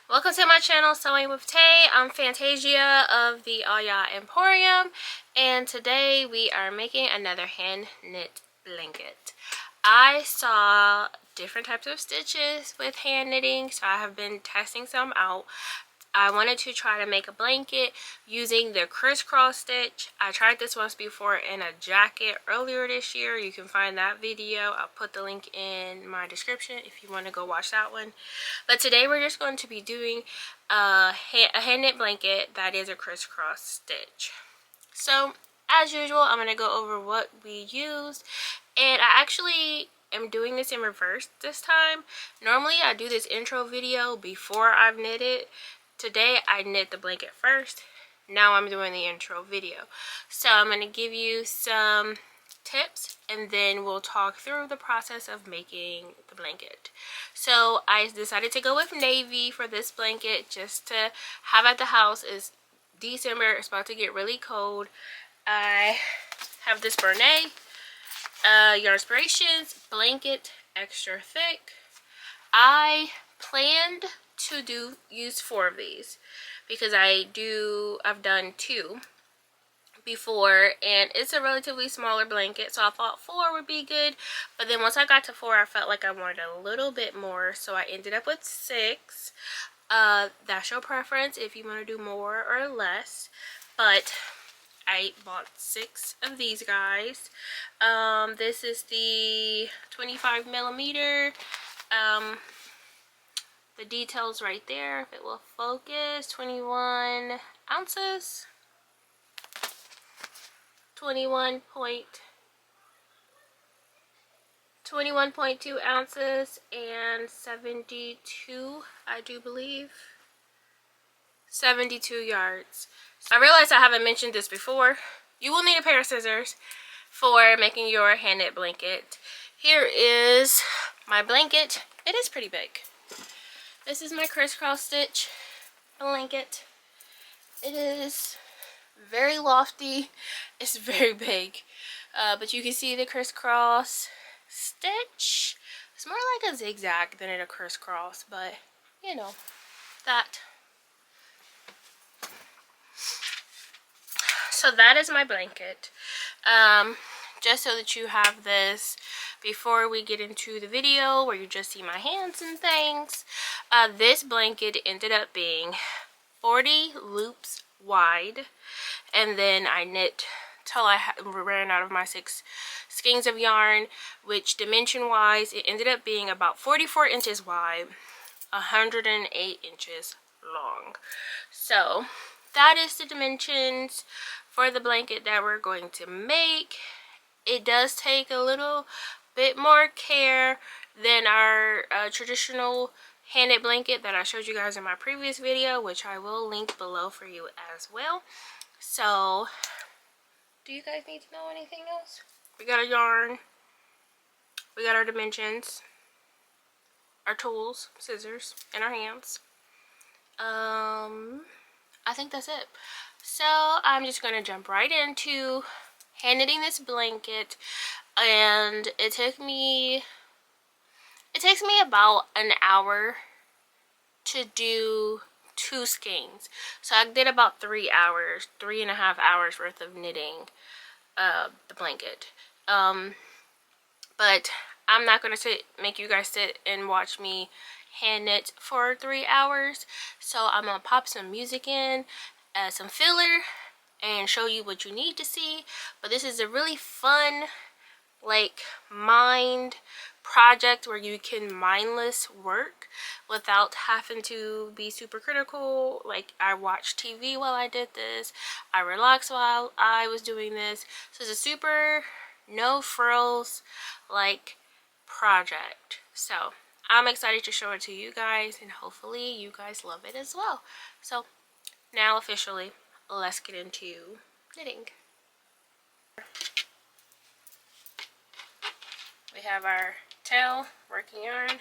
Welcome to my channel, Sewing with Tay. I'm Fantasia of the Aya Emporium, and today we are making another hand knit blanket. I saw different types of stitches with hand knitting, so I have been testing some out. I wanted to try to make a blanket using the crisscross stitch. I tried this once before in a jacket earlier this year. You can find that video. I'll put the link in my description if you want to go watch that one. But today we're just going to be doing a hand knit blanket that is a crisscross stitch. So as usual, I'm going to go over what we used, and I actually am doing this in reverse this time. Normally I do this intro video before I've knitted. Today I knit the blanket first. Now I'm doing the intro video. So I'm going to give you some tips and then we'll talk through the process of making the blanket. So I decided to go with navy for this blanket just to have at the house. It's December, it's about to get really cold. I have this Bernat Yarn Inspirations blanket, extra thick. I planned to use 4 of these because I've done 2 before, and it's a relatively smaller blanket, so I thought 4 would be good. But then once I got to 4, I felt like I wanted a little bit more, so I ended up with 6. That's your preference if you want to do more or less, but I bought 6 of these guys. This is the 25 millimeter. The details right there, if it will focus, 21 ounces, 21.2 ounces, and 72, I do believe, 72 yards. I realize I haven't mentioned this before. You will need a pair of scissors for making your hand knit blanket. Here is my blanket. It is pretty big. This is my crisscross stitch blanket. It is very lofty. It's very big. But you can see the crisscross stitch. It's more like a zigzag than a crisscross, but you know, that. So that is my blanket. Just so that you have this before we get into the video where you just see my hands and things. This blanket ended up being 40 loops wide, and then I knit till I ran out of my 6 skeins of yarn, which dimension wise it ended up being about 44 inches wide, 108 inches long. So that is the dimensions for the blanket that we're going to make. It does take a little bit more care than our traditional hand knit blanket that I showed you guys in my previous video, which I will link below for you as well. So do you guys need to know anything else? We got our yarn, we got our dimensions, our tools, scissors, and our hands. I think that's it. So I'm just gonna jump right into hand knitting this blanket, and it takes me about an hour to do 2 skeins. So I did about 3 hours, 3.5 hours worth of knitting the blanket. But I'm not gonna make you guys sit and watch me hand knit for 3 hours. So I'm gonna pop some music in, some filler, and show you what you need to see. But this is a really fun, like, mind project where you can mindless work without having to be super critical. Like, I watched TV while I did this, I relaxed while I was doing this. So it's a super no frills like project. So I'm excited to show it to you guys, and hopefully you guys love it as well. So now officially, let's get into knitting. We have our tail working yarn.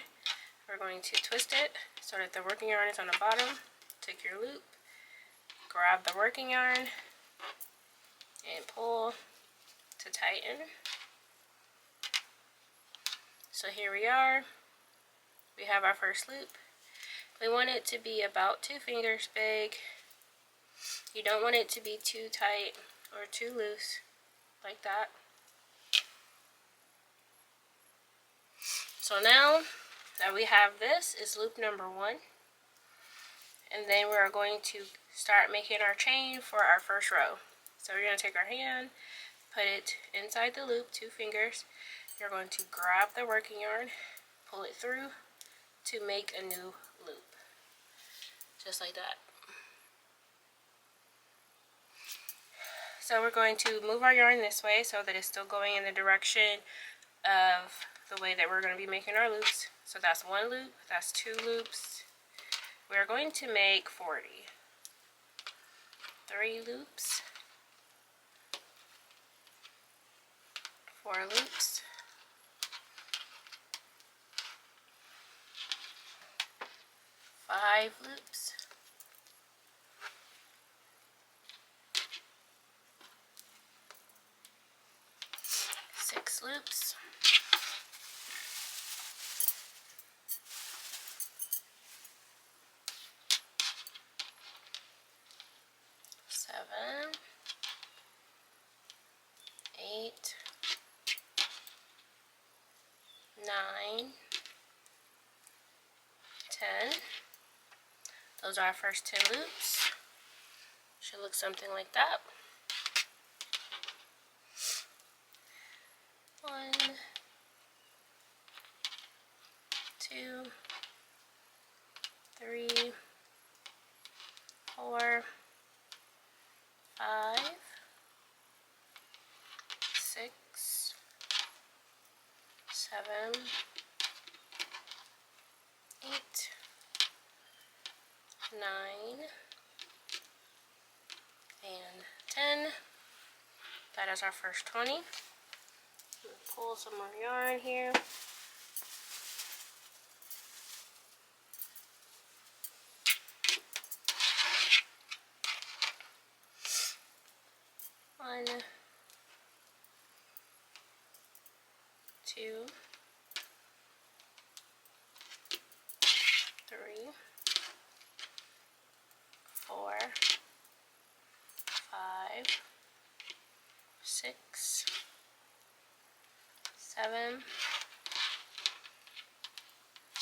We're going to twist it so that the working yarn is on the bottom. Take your loop, grab the working yarn, and pull to tighten. So here we are. We have our first loop. We want it to be about 2 fingers big. You don't want it to be too tight or too loose, like that. So now that we have this, is loop number 1. And then we're going to start making our chain for our first row. So we're going to take our hand, put it inside the loop, 2 fingers. You're going to grab the working yarn, pull it through to make a new loop. Just like that. So we're going to move our yarn this way so that it's still going in the direction of the way that we're going to be making our loops. So that's 1 loop, that's 2 loops. We're going to make 40. 3 loops, 4 loops, 5 loops, 6 loops, 7, 8, 9, 10. Those are our first 10 loops. Should look something like that. 1, 2, 3, 4, 5, 6, 7, 8, 9, and 10. That is our first 20. Pull some more yarn here. One, 2, 3, 4, 5, 6, 7,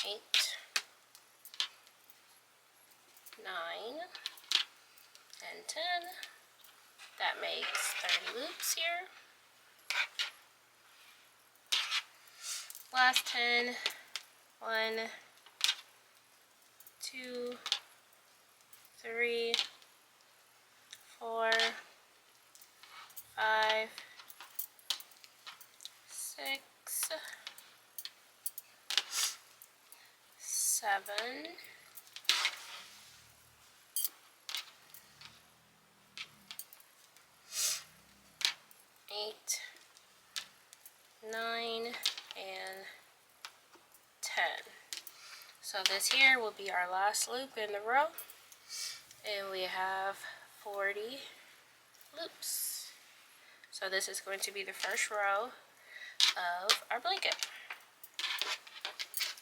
8, 9, and 10. That makes 30 loops here. Last 10. 1, 2, 3, 4, 5, 6, 7, 8, 9, and 10. So this here will be our last loop in the row, and we have 40 loops. So this is going to be the first row of our blanket.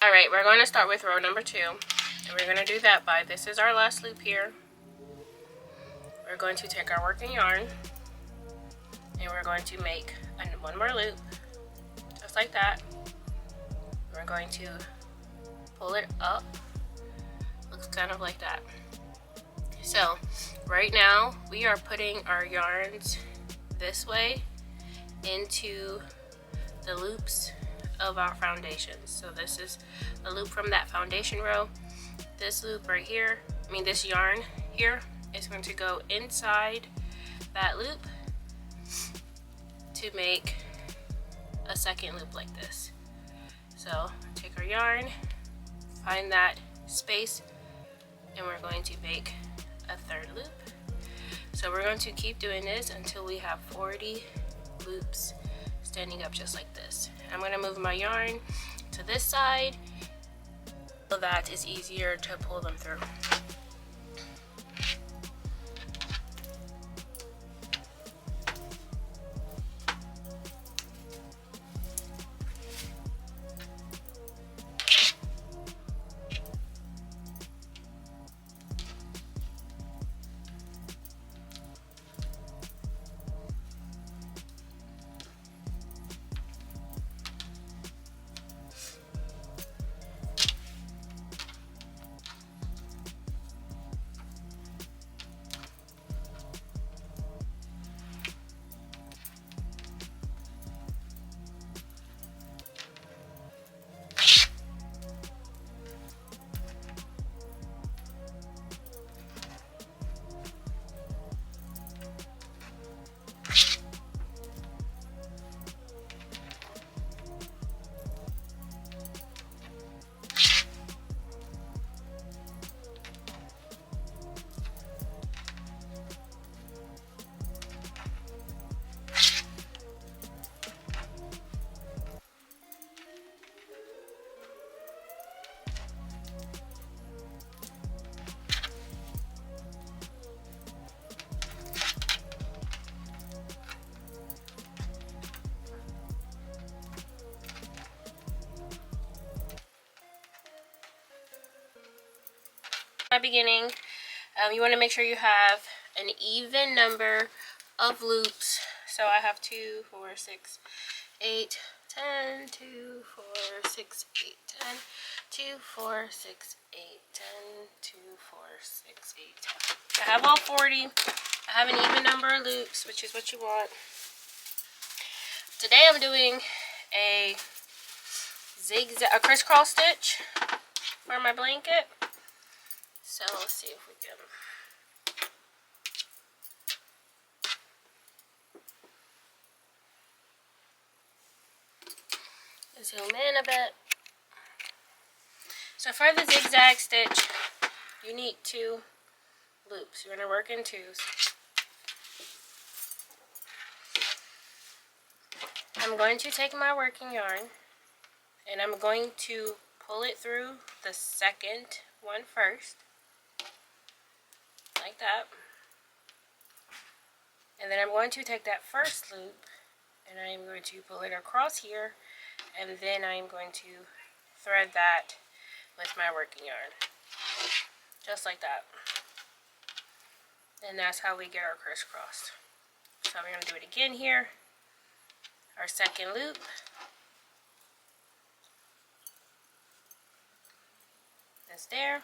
Alright, we're going to start with row number 2, and we're going to do that by, this is our last loop here. We're going to take our working yarn, and we're going to make one more loop, just like that. We're going to pull it up, looks kind of like that. So right now we are putting our yarns this way into the loops of our foundations. So this is a loop from that foundation row. This loop right here, this yarn here is going to go inside that loop to make a second loop like this. So take our yarn, find that space, and we're going to make a third loop. So we're going to keep doing this until we have 40 loops standing up just like this. I'm going to move my yarn to this side so that it's easier to pull them through. my beginning, you want to make sure you have an even number of loops. So I have 2, 4, 6, 8, 10, 2, 4, 6, 8, 10, 2, 4, 6, 8, 10, 2, 4, 6, 8, 10. I have all 40. I have an even number of loops, which is what you want. Today I'm doing a crisscross stitch for my blanket. So let's see if we can zoom in a bit. So for the zigzag stitch, you need 2 loops. You're going to work in 2s. I'm going to take my working yarn and I'm going to pull it through the second one first, like that. And then I'm going to take that first loop and I'm going to pull it across here, and then I'm going to thread that with my working yarn, just like that. And that's how we get our crisscross. So we're going to do it again here. Our second loop, is there.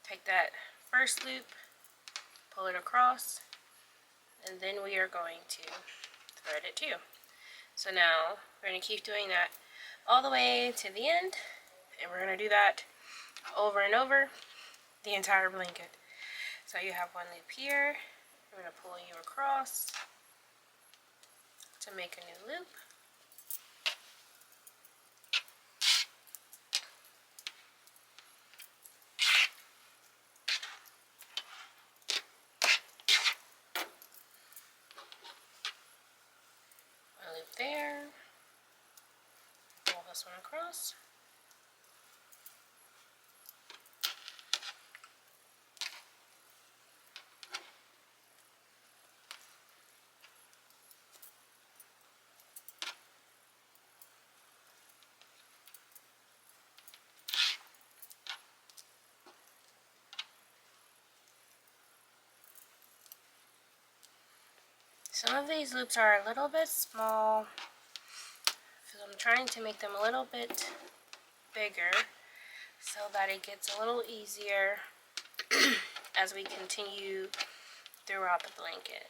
Take that first loop, pull it across, and then we are going to thread it too. So now we're going to keep doing that all the way to the end, and we're going to do that over and over the entire blanket. So you have one loop here, we're going to pull you across to make a new loop. One loop there, pull this one across. Some of these loops are a little bit small, so I'm trying to make them a little bit bigger so that it gets a little easier as we continue throughout the blanket.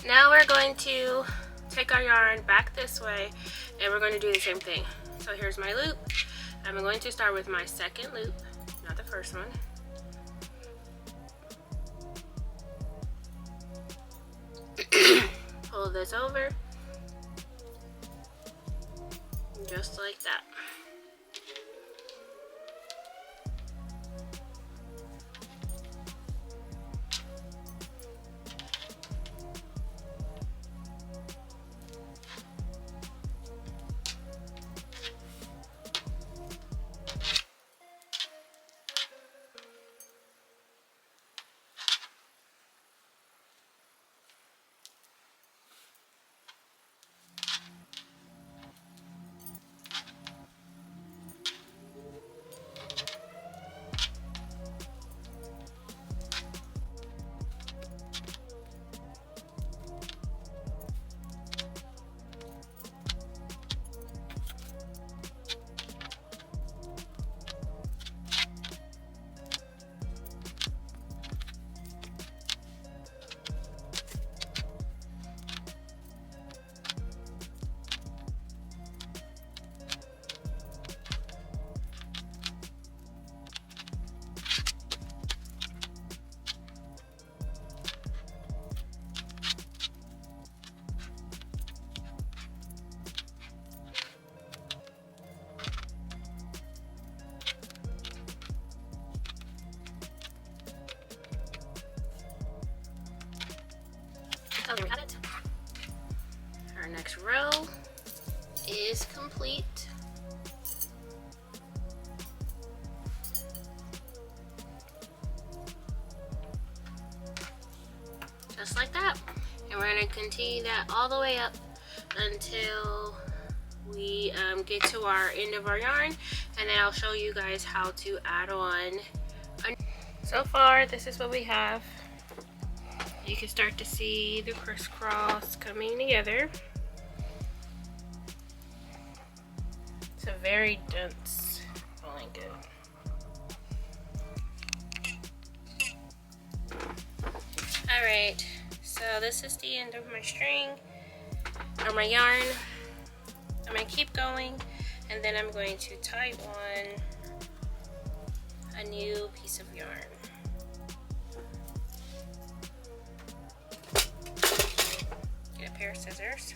Now we're going to take our yarn back this way and we're going to do the same thing. So here's my loop. I'm going to start with my second loop, not the first one. Pull this over, just like that. So there we have it. Our next row is complete. Just like that. And we're going to continue that all the way up until we get to our end of our yarn, and then I'll show you guys how to add on. So far, this is what we have. You can start to see the crisscross coming together. It's a very dense blanket. Alright, so this is the end of my string, or my yarn. I'm going to keep going, and then I'm going to tie on a new piece of yarn. Get a pair of scissors.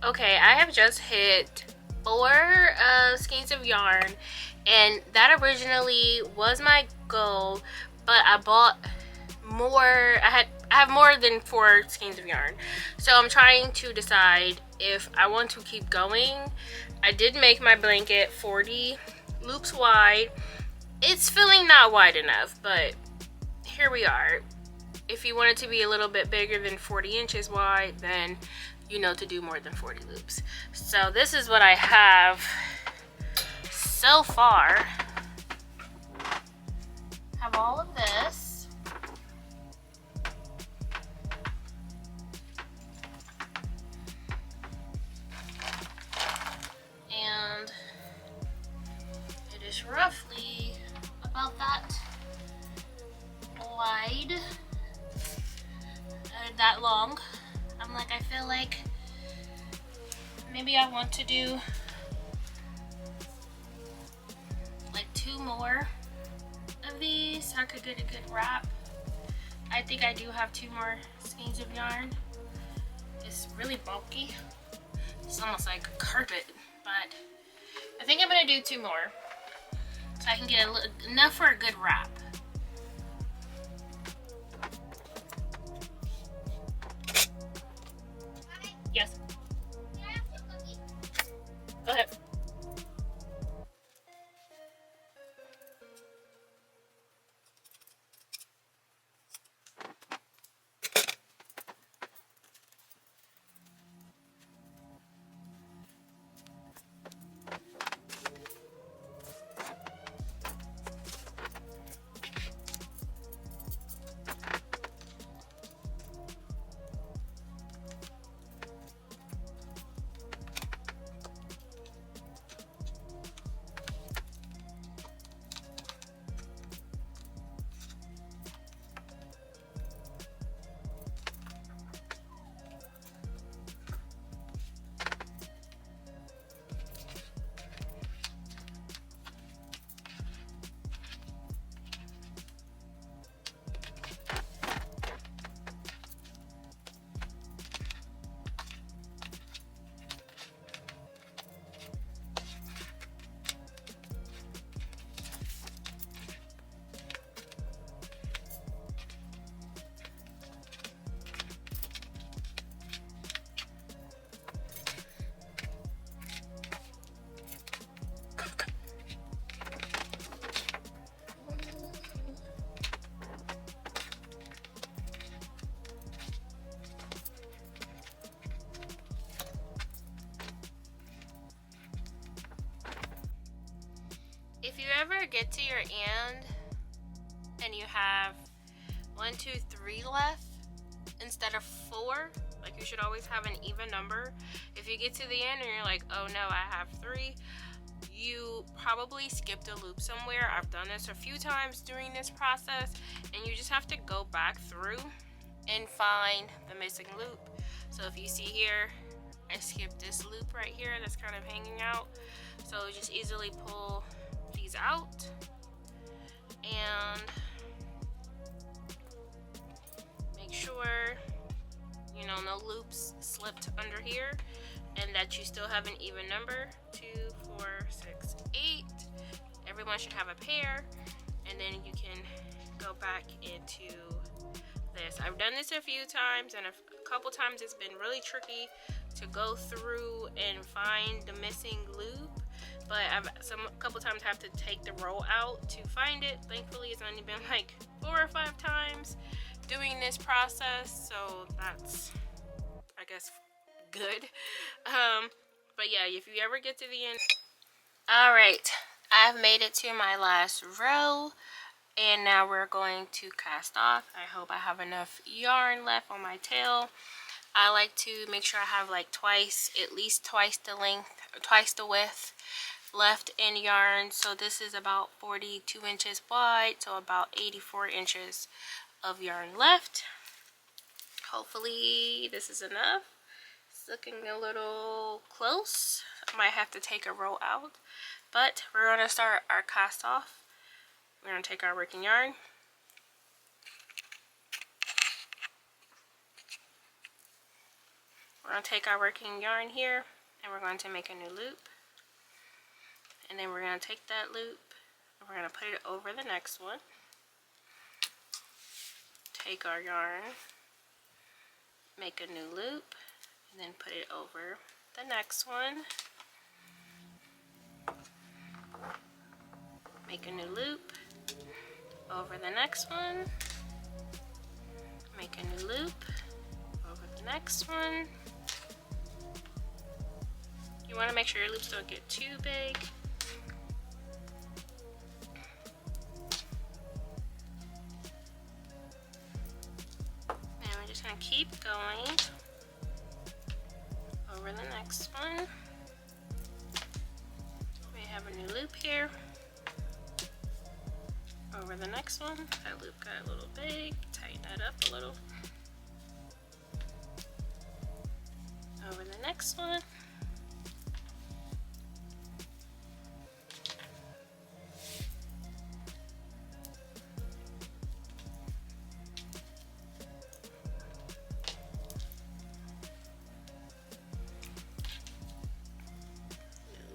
Okay, I have just hit 4 skeins of yarn, and that originally was my goal, but I bought more. I have more than 4 skeins of yarn, so I'm trying to decide if I want to keep going. I did make my blanket 40 loops wide. It's feeling not wide enough, but here we are. If you want it to be a little bit bigger than 40 inches wide, then you know to do more than 40 loops. So this is what I have so far. Have all of this. And it is roughly about that wide, that long. I'm like, I feel like maybe I want to do like 2 more of these so I could get a good wrap. I think I do have 2 more skeins of yarn. It's really bulky. It's almost like carpet, but I think I'm gonna do 2 more so I can get enough for a good wrap. Yes. Go ahead. If you ever get to your end and you have 1, 2, 3 left instead of 4, like you should always have an even number. If you get to the end and you're like, oh no, I have 3, you probably skipped a loop somewhere. I've done this a few times during this process, and you just have to go back through and find the missing loop. So if you see here, I skipped this loop right here that's kind of hanging out. So just easily pull these out and make sure, you know, no loops slipped under here, and that you still have an even number. 2, 4, 6, 8. Everyone should have a pair, and then you can go back into this. I've done this a few times, and a couple times it's been really tricky to go through and find the missing loop, but I've a couple times have to take the roll out to find it. Thankfully, it's only been like 4 or 5 times doing this process, so that's, I guess, good. But yeah, if you ever get to the end. All right, I've made it to my last row, and now we're going to cast off. I hope I have enough yarn left on my tail. I like to make sure I have like at least twice the length, or twice the width left in yarn. So this is about 42 inches wide, so about 84 inches of yarn left. Hopefully this is enough. It's looking a little close. I might have to take a row out, but we're going to start our cast off. We're going to take our working yarn. We're going to take our working yarn here and we're going to make a new loop. And then we're going to take that loop and we're going to put it over the next one. Take our yarn, make a new loop, and then put it over the next one. Make a new loop, over the next one. Make a new loop, over the next one. You want to make sure your loops don't get too big. And we're just going to keep going over the next one. We have a new loop here. Over the next one. That loop got a little big. Tighten that up a little. Over the next one.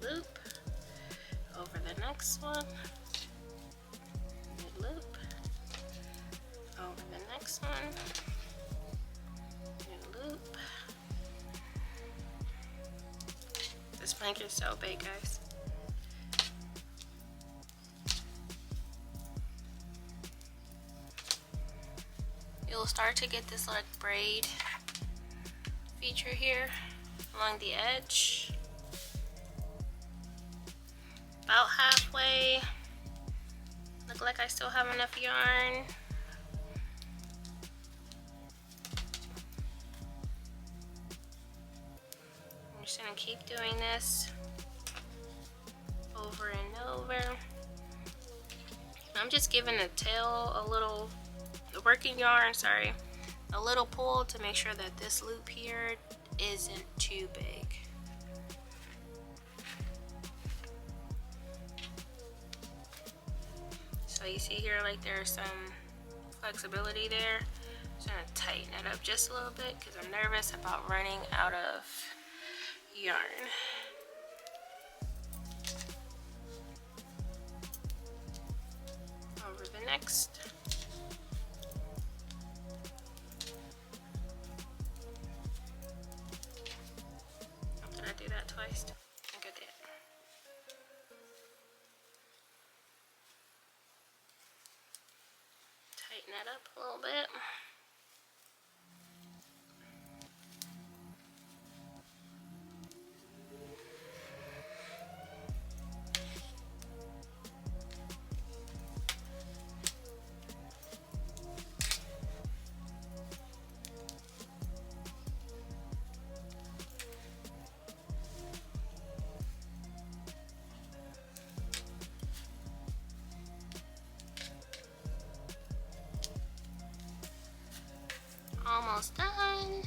Loop over the next one, new loop over the next one, new loop. This blanket is so big, guys. You'll start to get this like braid feature here along the edge. About halfway. Look like I still have enough yarn. I'm just gonna keep doing this over and over. I'm just giving the tail a little, the working yarn, sorry, a little pull to make sure that this loop here isn't too big. So you see here, like there's some flexibility there. Just gonna tighten it up just a little bit because I'm nervous about running out of yarn. Over the next. Did I do that twice? I think I did. Tighten that up a little bit. Almost done.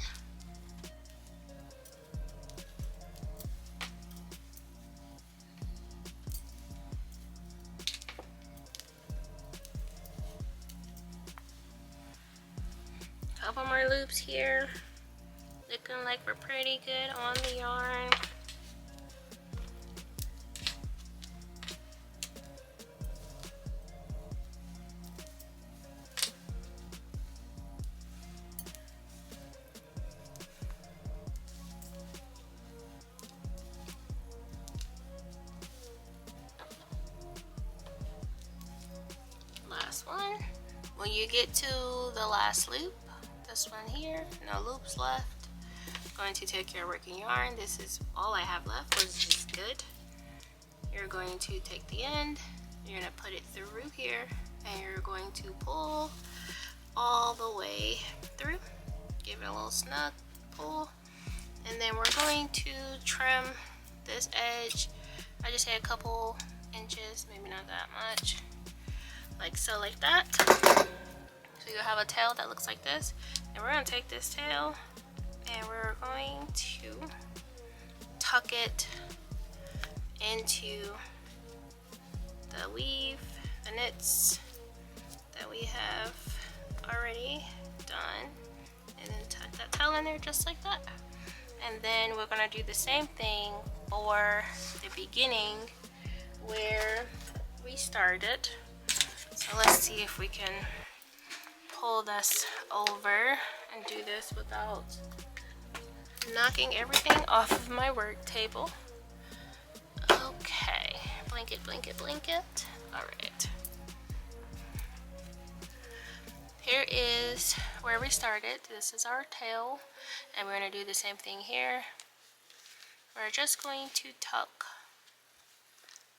Couple more loops here. Looking like we're pretty good on the yarn. Last one. When you get to the last loop, this one here, no loops left, I'm going to take your working yarn. This is all I have left, which is good. You're going to take the end, you're going to put it through here, and you're going to pull all the way through. Give it a little snug pull, and then we're going to trim this edge. I just say a couple inches, maybe not that much, like so, like that. So you'll have a tail that looks like this, and we're going to take this tail and we're going to tuck it into the weave, the knits that we have already done, and then tuck that tail in there just like that. And then we're gonna do the same thing for the beginning where we started. So let's see if we can pull this over and do this without knocking everything off of my work table. Okay, blanket, blanket, blanket. All right. Here is where we started. This is our tail, and we're going to do the same thing here. We're just going to tuck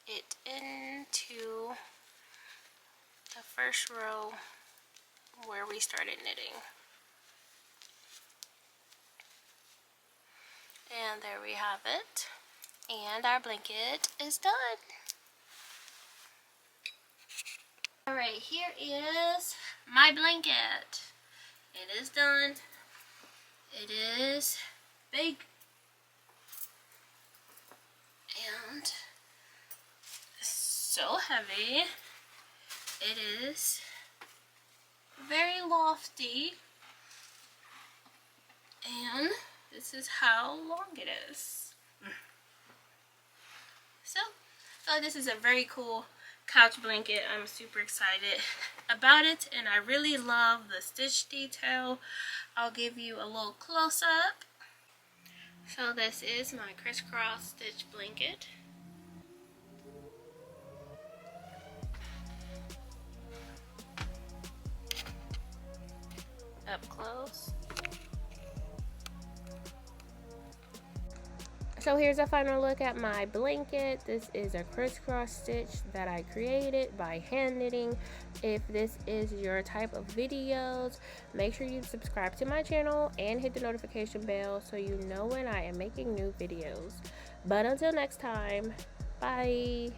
it into the first row where we started knitting. And there we have it. And our blanket is done. Alright, here is my blanket. It is done. It is big. And so heavy. It is very lofty. And this is how long it is. So this is a very cool couch blanket. I'm super excited about it, and I really love the stitch detail. I'll give you a little close-up. So this is my crisscross stitch blanket. Up close. So here's a final look at my blanket. This is a crisscross stitch that I created by hand knitting. If this is your type of videos, make sure you subscribe to my channel and hit the notification bell so you know when I am making new videos. But until next time, bye.